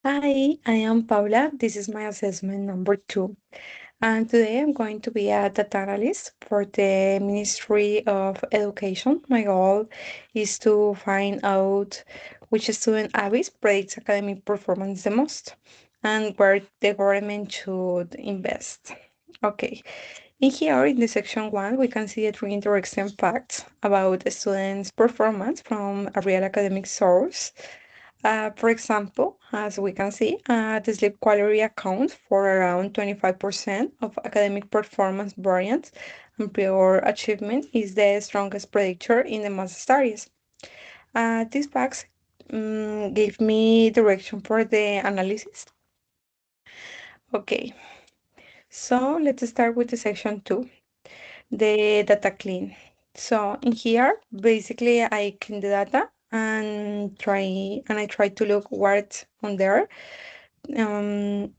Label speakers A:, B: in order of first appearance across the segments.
A: Hi, I am Paula. This is my assessment number two. And today I'm going to be a data analyst for the Ministry of Education. My goal is to find out which student habits predicts academic performance the most and where the government should invest. Okay, in here in the section one, we can see the three interesting facts about a student's performance from a real academic source. For example, as we can see, the sleep quality accounts for around 25% of academic performance variance, and prior achievement is the strongest predictor in the most studies. These facts give me direction for the analysis. Okay, so let's start with the section two, the data clean. So in here, basically, I clean the data and I try to look what's on there.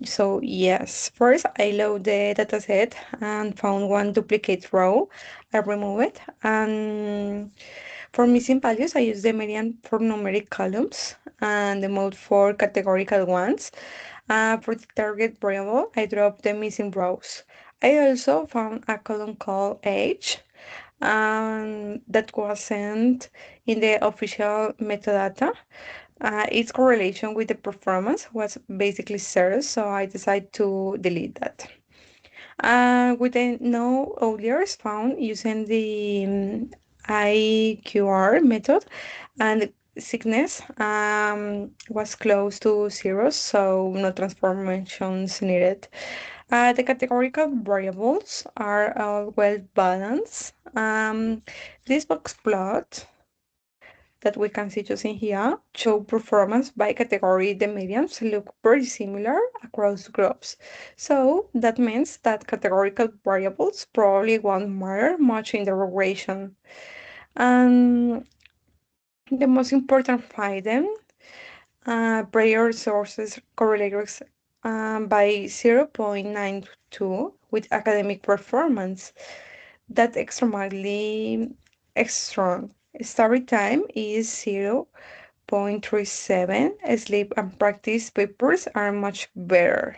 A: So yes, first I load the dataset and found one duplicate row. I remove it. And for missing values, I use the median for numeric columns and the mode for categorical ones. For the target variable, I drop the missing rows. I also found a column called age that wasn't in the official metadata. Its correlation with the performance was basically zero, so I decided to delete that. With the no outliers found using the IQR method, and sickness was close to zero, so no transformations needed. The categorical variables are well balanced. This box plot that we can see just in here show performance by category. The medians look very similar across groups. So that means that categorical variables probably won't matter much in the regression. And the most important finding, prior sources correlators by 0.92 with academic performance. That extremely strong. Study time is 0.37. Sleep and practice papers are much better.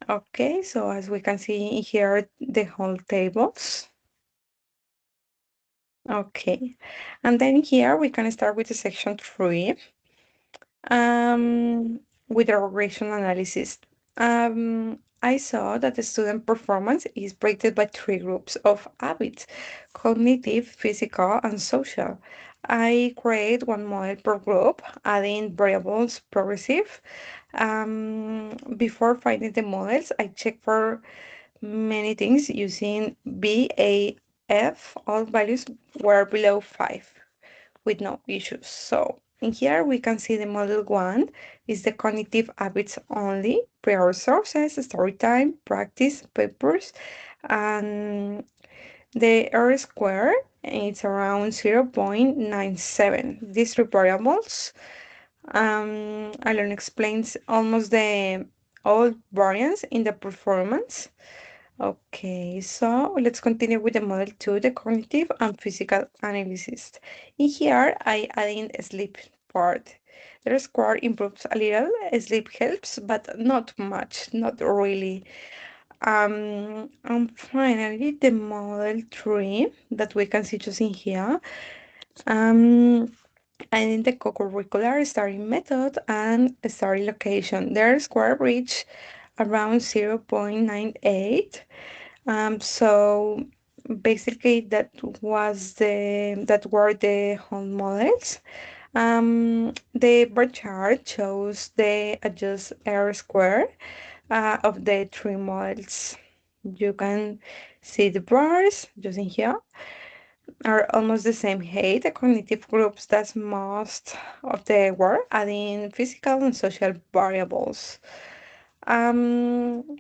A: Okay, so as we can see here, the whole tables. Okay, and then here we can start with the section three, with the regression analysis. I saw that the student performance is breakdown by three groups of habits: cognitive, physical, and social. I create one model per group, adding variables progressive. Before finding the models, I check for many things using BAF. All values were below 5 with no issues. So in here we can see the model one is the cognitive habits only, prior sources, story time, practice, papers, and the R square it's around 0.97. These three variables, Alon explains almost the all variance in the performance. Okay, so let's continue with the model two, the cognitive and physical analysis. In here, I add in a sleep part. The score improves a little, sleep helps, but not much, not really. And finally, the model three that we can see just in here. Um, and in the co-curricular study method and study location, their score reach around 0.98. So basically that were the whole models. The bar chart shows the adjust R square of the three models. You can see the bars just in here are almost the same height. The cognitive groups that's most of the work, adding physical and social variables. Um,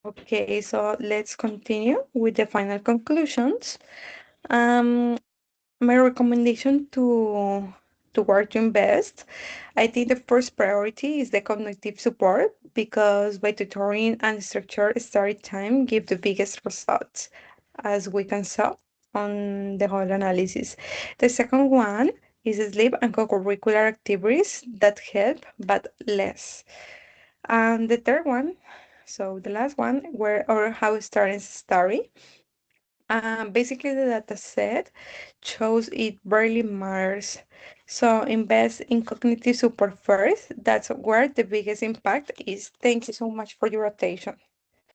A: okay, so let's continue with the final conclusions. Um, my recommendation to where to invest, I think the first priority is the cognitive support because by tutoring and structured study time give the biggest results, as we can saw on the whole analysis. The second one is sleep and co-curricular activities that help but less. And the third one, so the last one, where or how students study. Basically, the data set shows it barely matters. So invest in cognitive support first. That's where the biggest impact is. Thank you so much for your attention.